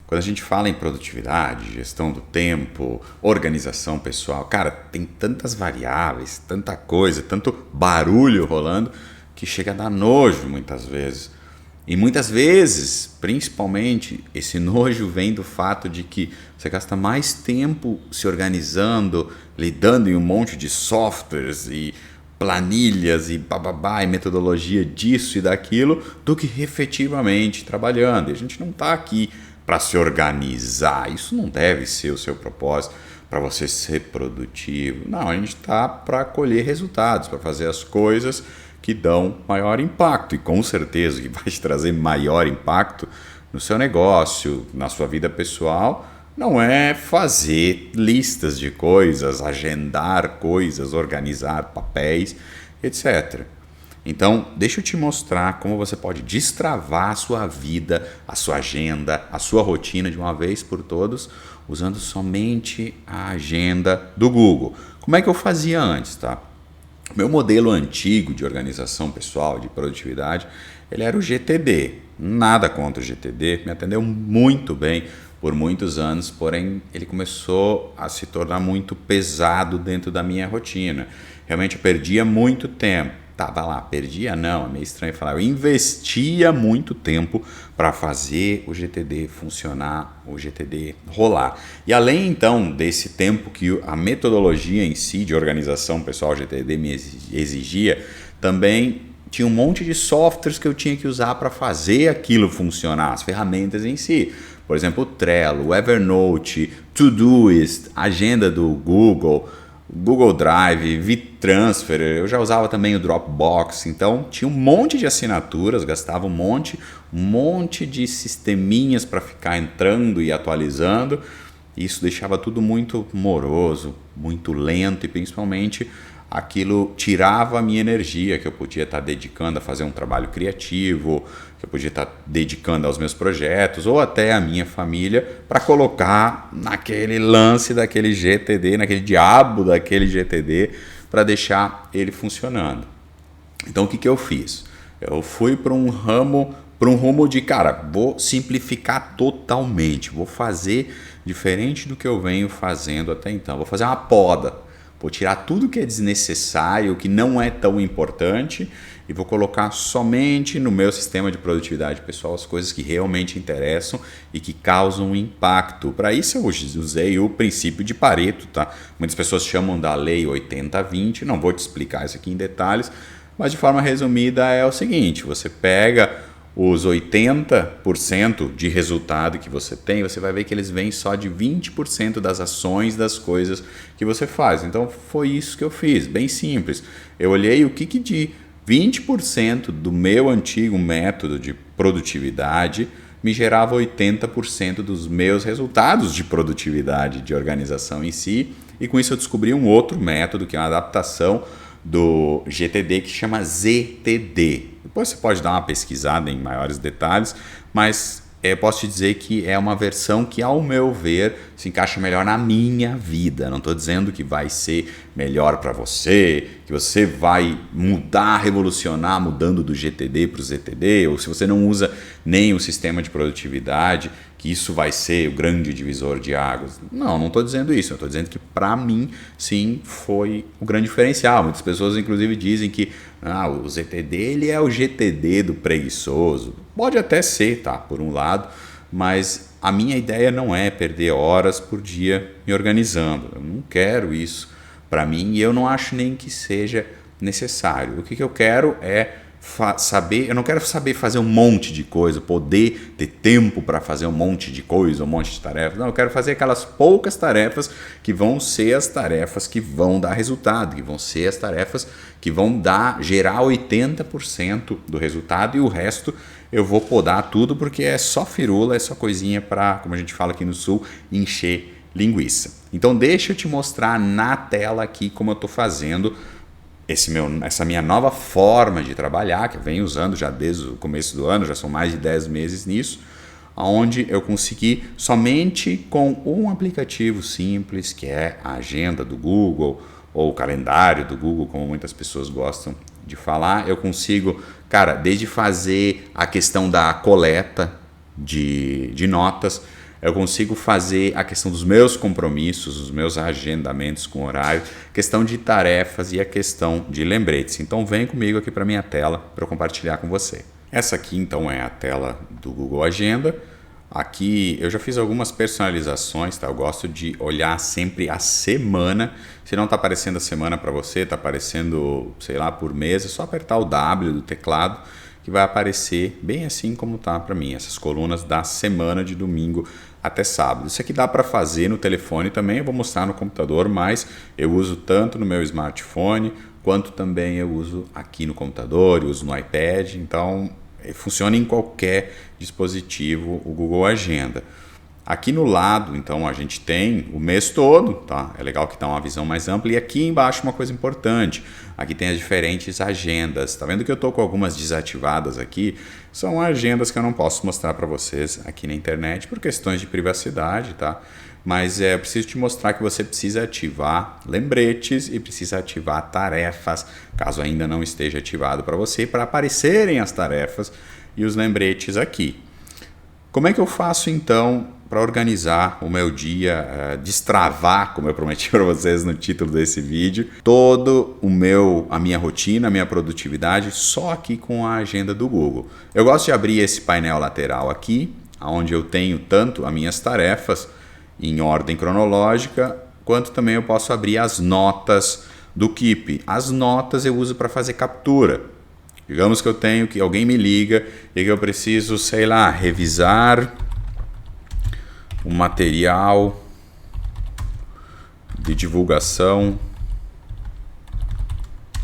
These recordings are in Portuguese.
Quando a gente fala em produtividade, gestão do tempo, organização pessoal, cara, tem tantas variáveis, tanta coisa, tanto barulho rolando que chega a dar nojo muitas vezes. E muitas vezes, principalmente, esse nojo vem do fato de que você gasta mais tempo se organizando, lidando em um monte de softwares e planilhas e bababá e metodologia disso e daquilo, do que efetivamente trabalhando. E a gente não está aqui para se organizar. Isso não deve ser o seu propósito para você ser produtivo. Não, a gente está para colher resultados, para fazer as coisas que dão maior impacto. E com certeza que vai te trazer maior impacto no seu negócio, na sua vida pessoal, não é fazer listas de coisas, agendar coisas, organizar papéis, etc. Então, deixa eu te mostrar como você pode destravar a sua vida, a sua agenda, a sua rotina de uma vez por todas, usando somente a agenda do Google. Como é que eu fazia antes, tá? Meu modelo antigo de organização pessoal, de produtividade, ele era o GTD. Nada contra o GTD, me atendeu muito bem por muitos anos, porém ele começou a se tornar muito pesado dentro da minha rotina. Realmente eu perdia muito tempo. Tava lá, perdia não, é meio estranho falar. Eu investia muito tempo para fazer o GTD funcionar, o GTD rolar. E além então desse tempo que a metodologia em si de organização pessoal GTD me exigia, também tinha um monte de softwares que eu tinha que usar para fazer aquilo funcionar, as ferramentas em si. Por exemplo, o Trello, o Evernote, Todoist, agenda do Google, Google Drive, VTransfer, eu já usava também o Dropbox, então tinha um monte de assinaturas, gastava um monte de sisteminhas para ficar entrando e atualizando. Isso deixava tudo muito moroso, muito lento e principalmente aquilo tirava a minha energia que eu podia estar dedicando a fazer um trabalho criativo, que eu podia estar dedicando aos meus projetos ou até à minha família para colocar naquele lance daquele GTD, naquele diabo daquele GTD para deixar ele funcionando. Então o que eu fiz? Eu fui para um rumo de, cara, vou simplificar totalmente, vou fazer diferente do que eu venho fazendo até então, vou fazer uma poda. Vou tirar tudo que é desnecessário, que não é tão importante e vou colocar somente no meu sistema de produtividade pessoal as coisas que realmente interessam e que causam impacto. Para isso eu usei o princípio de Pareto, tá? Muitas pessoas chamam da lei 80-20, não vou te explicar isso aqui em detalhes, mas de forma resumida é o seguinte, você pega os 80% de resultado que você tem, você vai ver que eles vêm só de 20% das ações, das coisas que você faz. Então foi isso que eu fiz, bem simples. Eu olhei o que de 20% do meu antigo método de produtividade me gerava 80% dos meus resultados de produtividade, de organização em si. E com isso eu descobri um outro método, que é uma adaptação do GTD, que chama ZTD. Depois você pode dar uma pesquisada em maiores detalhes, mas eu posso te dizer que é uma versão que, ao meu ver, se encaixa melhor na minha vida. Não estou dizendo que vai ser melhor para você, que você vai mudar, revolucionar, mudando do GTD para o ZTD, ou se você não usa nem o sistema de produtividade, que isso vai ser o grande divisor de águas. Não estou dizendo isso. Eu estou dizendo que, para mim, sim, foi o grande diferencial. Muitas pessoas, inclusive, dizem que o ZTD ele é o GTD do preguiçoso. Pode até ser, tá, por um lado, mas a minha ideia não é perder horas por dia me organizando. Eu não quero isso para mim e eu não acho nem que seja necessário. O que eu quero é saber, eu não quero saber fazer um monte de coisa, poder ter tempo para fazer um monte de coisa, um monte de tarefas. Não, eu quero fazer aquelas poucas tarefas que vão ser as tarefas que vão dar resultado, que vão ser as tarefas que vão gerar 80% do resultado e o resto eu vou podar tudo porque é só firula, é só coisinha para, como a gente fala aqui no Sul, encher linguiça. Então deixa eu te mostrar na tela aqui como eu estou fazendo essa minha nova forma de trabalhar, que eu venho usando já desde o começo do ano, já são mais de 10 meses nisso, onde eu consegui somente com um aplicativo simples, que é a agenda do Google, ou o calendário do Google, como muitas pessoas gostam de falar, eu consigo, cara, desde fazer a questão da coleta de notas, eu consigo fazer a questão dos meus compromissos, os meus agendamentos com horário, questão de tarefas e a questão de lembretes. Então vem comigo aqui para minha tela para eu compartilhar com você. Essa aqui então é a tela do Google Agenda. Aqui eu já fiz algumas personalizações, tá? Eu gosto de olhar sempre a semana. Se não está aparecendo a semana para você, está aparecendo, sei lá, por mês, é só apertar o W do teclado que vai aparecer bem assim como tá para mim, essas colunas da semana de domingo até sábado. Isso aqui dá para fazer no telefone também, eu vou mostrar no computador, mas eu uso tanto no meu smartphone quanto também eu uso aqui no computador, eu uso no iPad, então funciona em qualquer dispositivo o Google Agenda. Aqui no lado, então, a gente tem o mês todo, tá? É legal que dá uma visão mais ampla. E aqui embaixo uma coisa importante, aqui tem as diferentes agendas. Tá vendo que eu estou com algumas desativadas aqui? São agendas que eu não posso mostrar para vocês aqui na internet por questões de privacidade, tá? Mas eu preciso te mostrar que você precisa ativar lembretes e precisa ativar tarefas, caso ainda não esteja ativado para você, para aparecerem as tarefas e os lembretes aqui. Como é que eu faço então para organizar o meu dia, destravar, como eu prometi para vocês no título desse vídeo, a minha rotina, a minha produtividade só aqui com a agenda do Google? Eu gosto de abrir esse painel lateral aqui, onde eu tenho tanto as minhas tarefas em ordem cronológica, quanto também eu posso abrir as notas do Keep. As notas eu uso para fazer captura. Digamos que eu tenho que alguém me liga e que eu preciso, sei lá, revisar um material de divulgação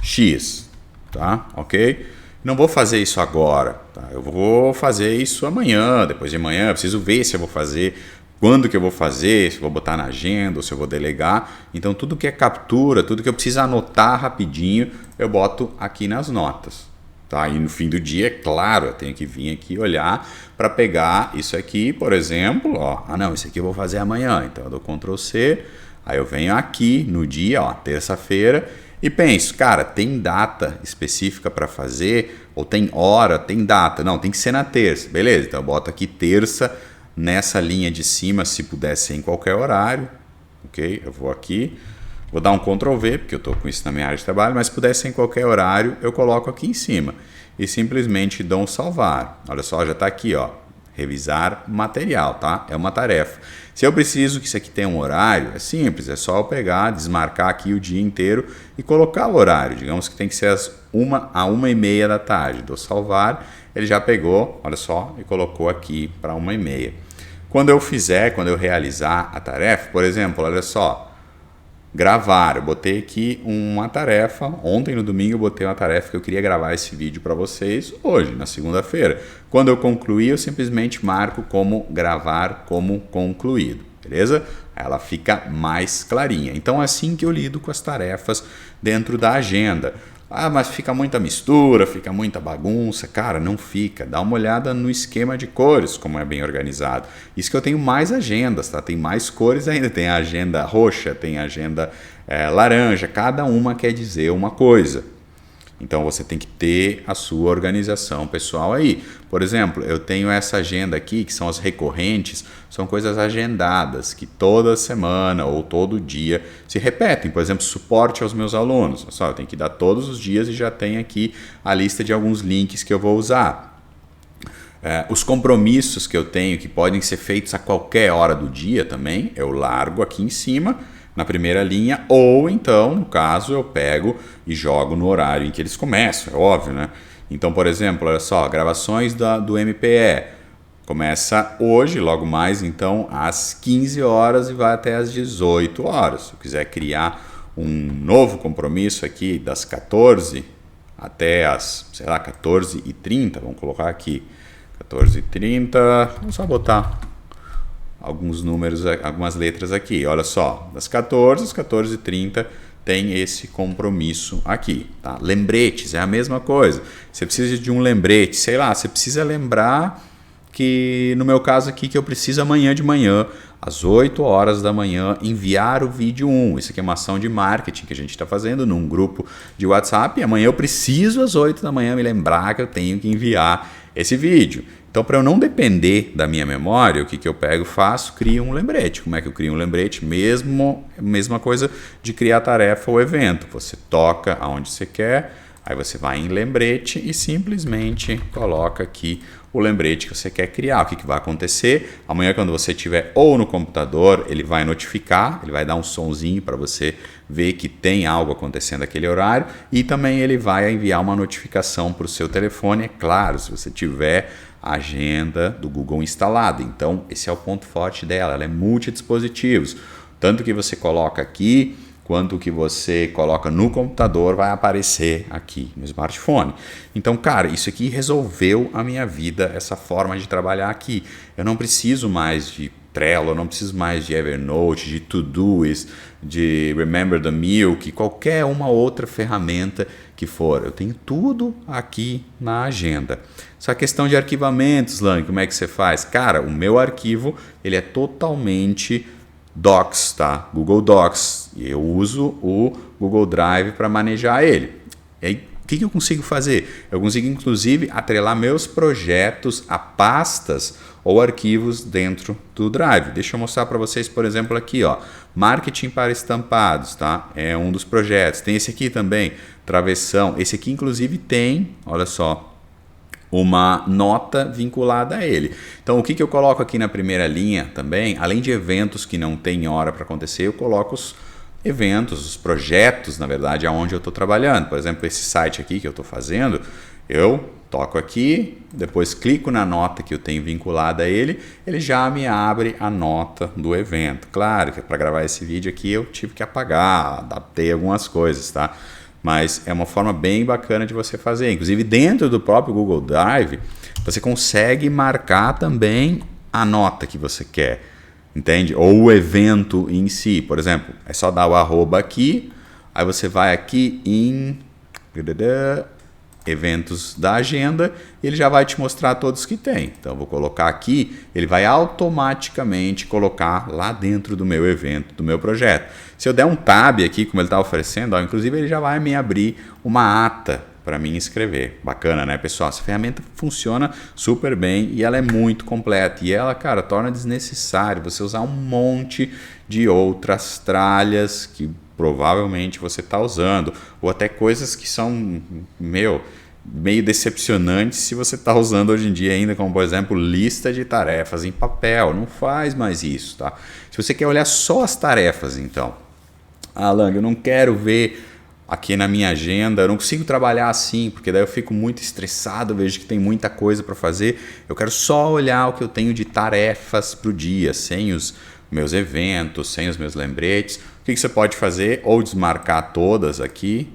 X, tá? Ok? Não vou fazer isso agora, tá? Eu vou fazer isso amanhã, depois de amanhã, eu preciso ver se eu vou fazer, quando que eu vou fazer, se eu vou botar na agenda ou se eu vou delegar. Então tudo que é captura, tudo que eu preciso anotar rapidinho, eu boto aqui nas notas. Tá? E no fim do dia, é claro, eu tenho que vir aqui olhar para pegar isso aqui, por exemplo, ó, não, isso aqui eu vou fazer amanhã, então eu dou Ctrl C, aí eu venho aqui no dia, ó, terça-feira, e penso, cara, tem data específica para fazer, ou tem hora, tem data, não, tem que ser na terça, beleza, então eu boto aqui terça nessa linha de cima, se puder ser em qualquer horário, ok, eu vou aqui, vou dar um Ctrl V, porque eu estou com isso na minha área de trabalho, mas se puder ser em qualquer horário, eu coloco aqui em cima e simplesmente dou um salvar. Olha só, já está aqui, ó, revisar material, tá? É uma tarefa. Se eu preciso que isso aqui tenha um horário, é simples, é só eu pegar, desmarcar aqui o dia inteiro e colocar o horário. Digamos que tem que ser às 1 a 1h30 da tarde. Dou salvar, ele já pegou, olha só, e colocou aqui para 1h30. Quando eu realizar a tarefa, por exemplo, olha só, gravar, eu botei aqui uma tarefa, ontem no domingo eu botei uma tarefa que eu queria gravar esse vídeo para vocês hoje, na segunda-feira. Quando eu concluir, eu simplesmente marco como gravar como concluído, beleza? Ela fica mais clarinha. Então é assim que eu lido com as tarefas dentro da agenda. Ah, mas fica muita mistura, fica muita bagunça. Cara, não fica. Dá uma olhada no esquema de cores, como é bem organizado. Isso que eu tenho mais agendas, tá? Tem mais cores ainda. Tem a agenda roxa, tem a agenda laranja. Cada uma quer dizer uma coisa. Então você tem que ter a sua organização pessoal aí. Por exemplo, eu tenho essa agenda aqui, que são as recorrentes, são coisas agendadas, que toda semana ou todo dia se repetem. Por exemplo, suporte aos meus alunos. Só, eu tenho que dar todos os dias e já tem aqui a lista de alguns links que eu vou usar. Os compromissos que eu tenho, que podem ser feitos a qualquer hora do dia também, eu largo aqui em cima, na primeira linha, ou então, no caso, eu pego e jogo no horário em que eles começam, é óbvio, né? Então, por exemplo, olha só, gravações do MPE, começa hoje, logo mais, então, às 15 horas e vai até às 18 horas. Se eu quiser criar um novo compromisso aqui, das 14 até as, sei lá, 14h30, vamos colocar aqui, 14h30, vamos só botar alguns números, algumas letras aqui. Olha só, das 14 às 14h30 tem esse compromisso aqui, tá? Lembretes é a mesma coisa. Você precisa de um lembrete, sei lá, você precisa lembrar que, no meu caso aqui, que eu preciso amanhã de manhã, às 8 horas da manhã, enviar o vídeo 1. Isso aqui é uma ação de marketing que a gente está fazendo num grupo de WhatsApp. E amanhã eu preciso, às 8 da manhã, me lembrar que eu tenho que enviar esse vídeo. Então, para eu não depender da minha memória, o que eu pego e faço? Crio um lembrete. Como é que eu crio um lembrete? Mesma coisa de criar a tarefa ou evento. Você toca aonde você quer, aí você vai em lembrete e simplesmente coloca aqui o lembrete que você quer criar. O que vai acontecer? Amanhã, quando você estiver ou no computador, ele vai notificar, ele vai dar um sonzinho para você ver que tem algo acontecendo naquele horário, e também ele vai enviar uma notificação para o seu telefone, é claro, se você tiver a agenda do Google instalada. Então, esse é o ponto forte dela, ela é multidispositivos. Tanto que você coloca aqui, quanto que você coloca no computador vai aparecer aqui no smartphone. Então, cara, isso aqui resolveu a minha vida, essa forma de trabalhar aqui. Eu não preciso mais de Trello, eu não preciso mais de Evernote, de Todoist, de Remember the Milk, qualquer uma outra ferramenta que for. Eu tenho tudo aqui na agenda. Só questão de arquivamentos, Lang, como é que você faz? Cara, o meu arquivo ele é totalmente Docs, tá? Google Docs. E eu uso o Google Drive para manejar ele. E aí, o que eu consigo fazer? Eu consigo, inclusive, atrelar meus projetos a pastas ou arquivos dentro do Drive. Deixa eu mostrar para vocês, por exemplo, aqui, ó, marketing para estampados, tá? É um dos projetos. Tem esse aqui também, travessão. Esse aqui, inclusive, tem, olha só, uma nota vinculada a ele. Então, o que eu coloco aqui na primeira linha também, além de eventos que não tem hora para acontecer, eu coloco os eventos, os projetos, na verdade, aonde eu estou trabalhando. Por exemplo, esse site aqui que eu estou fazendo, eu toco aqui, depois clico na nota que eu tenho vinculada a ele, ele já me abre a nota do evento. Claro que para gravar esse vídeo aqui eu tive que apagar, adaptei algumas coisas, tá? Mas é uma forma bem bacana de você fazer. Inclusive, dentro do próprio Google Drive, você consegue marcar também a nota que você quer, entende? Ou o evento em si. Por exemplo, é só dar o arroba aqui, aí você vai aqui em eventos da agenda, e ele já vai te mostrar todos que tem. Então, eu vou colocar aqui, ele vai automaticamente colocar lá dentro do meu evento, do meu projeto. Se eu der um tab aqui, como ele está oferecendo, ó, inclusive ele já vai me abrir uma ata para mim escrever. Bacana, né, pessoal? Essa ferramenta funciona super bem e ela é muito completa. E ela, cara, torna desnecessário você usar um monte de outras tralhas que provavelmente você está usando, ou até coisas que são, meio decepcionantes se você está usando hoje em dia ainda, como por exemplo, lista de tarefas em papel. Não faz mais isso, tá? Se você quer olhar só as tarefas, então, Lang, eu não quero ver aqui na minha agenda, eu não consigo trabalhar assim, porque daí eu fico muito estressado, vejo que tem muita coisa para fazer, eu quero só olhar o que eu tenho de tarefas para o dia, sem os meus eventos, sem os meus lembretes. O que você pode fazer? Ou desmarcar todas aqui,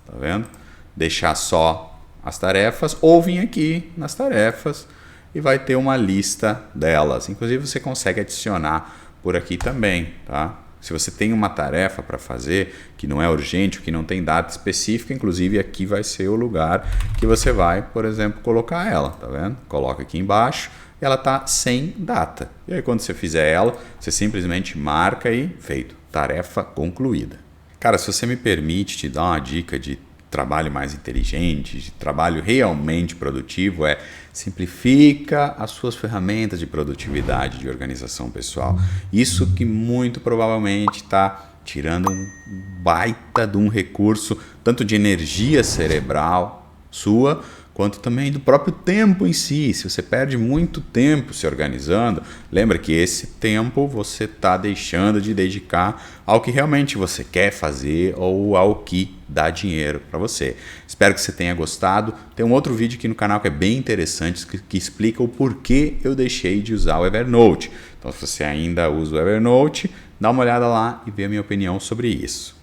tá vendo? Deixar só as tarefas, ou vir aqui nas tarefas e vai ter uma lista delas. Inclusive você consegue adicionar por aqui também, tá? Se você tem uma tarefa para fazer que não é urgente, que não tem data específica, inclusive aqui vai ser o lugar que você vai, por exemplo, colocar ela, tá vendo? Coloca aqui embaixo, ela tá sem data. E aí quando você fizer ela, você simplesmente marca e feito, tarefa concluída. Cara, se você me permite te dar uma dica de trabalho mais inteligente, de trabalho realmente produtivo, simplifica as suas ferramentas de produtividade, de organização pessoal. Isso que muito provavelmente está tirando um baita de um recurso, tanto de energia cerebral sua, quanto também do próprio tempo em si. Se você perde muito tempo se organizando, lembra que esse tempo você está deixando de dedicar ao que realmente você quer fazer ou ao que dá dinheiro para você. Espero que você tenha gostado. Tem um outro vídeo aqui no canal que é bem interessante, que explica o porquê eu deixei de usar o Evernote. Então, se você ainda usa o Evernote, dá uma olhada lá e vê a minha opinião sobre isso.